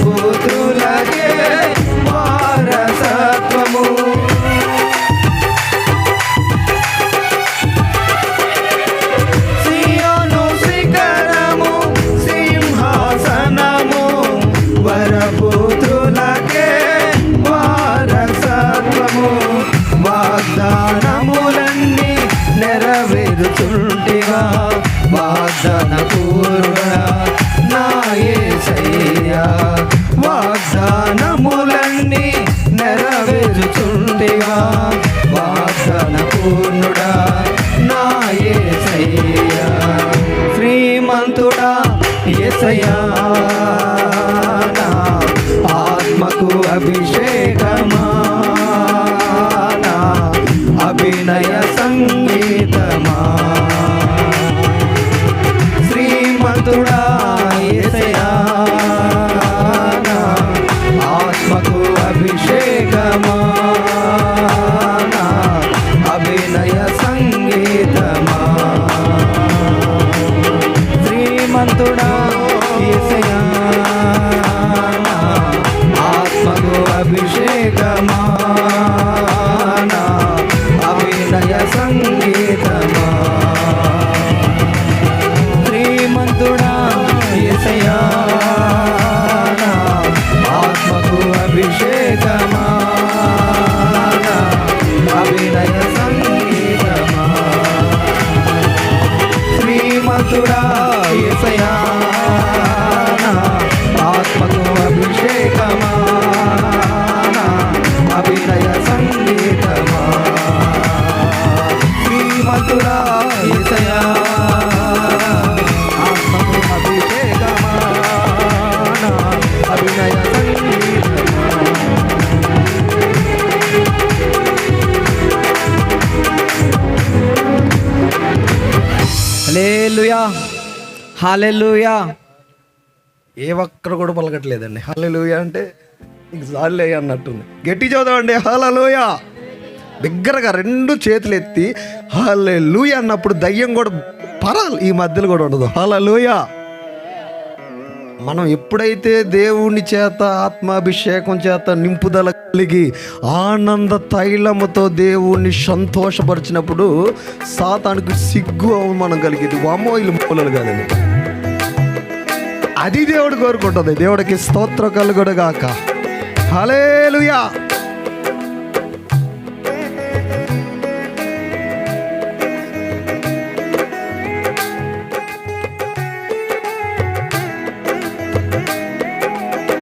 పుత్రులకే వారసత్వము. సియోను శిఖరము సింహాసనము వరపుత్రులకే వారసత్వము. వాగ్దానములన్నీ నెరవేరుచుంటివా వాగ్దాన పూర్వడా నా యేసయ్యా. వాగ్దానములన్నీ నెరవేరుచుంటివా వాగ్దాన పూర్ణుడా నా యేసయ్యా. శ్రీమంతుడా యేసయ్యా నా ఆత్మకు అభిషేకమా నా అభినయ సంగీతమా. శ్రీమంతుడా యేసయ్యా నా ఆత్మకు అభిషేకమా నా అభినయ సంగీతమా. శ్రీమంతుడా యేసయ్యా నా ఆత్మకు అభిషేకమా నా అభినయ సంగీతమా. శ్రీమంతుడా యేసయ్యా నా ఆత్మకు అభిషేకమా నా అభినయ సంగీతమా. శ్రీమంతుడా యేసయ్యా నా ఆత్మకు అభిషేకమా నా అభినయ సంగీతమా. శ్రీమంతుడా యేసయ్యా ఆత్మకు అభిషేకమా నా అభినయ సంగీతమా. హల్లెలూయా హల్లెలూయా. ఏ ఒక్కరు కూడా పలకట్లేదండి. హల్లెలూయా అంటే ఇంక చాలే అన్నట్టుంది. గట్టి చదవండి హల్లెలూయా. బిగ్గరగా రెండు చేతులు ఎత్తి హల్లెలూయా అన్నప్పుడు దయ్యం కూడా పరాలు ఈ మధ్యలో కూడా ఉండదు. హల్లెలూయా. మనం ఎప్పుడైతే దేవుని చేత ఆత్మాభిషేకం చేత నింపుదల కలిగి ఆనంద తైలముతో దేవుణ్ణి సంతోషపరిచినప్పుడు సాతానుకు సిగ్గు అవమానం కలిగేది. వామ్మో వీళ్ళు మూలలు కాదని అది దేవుడు కోరుకుంటుంది. దేవుడికి స్తోత్రం కలుగును గాక. హల్లెలూయా.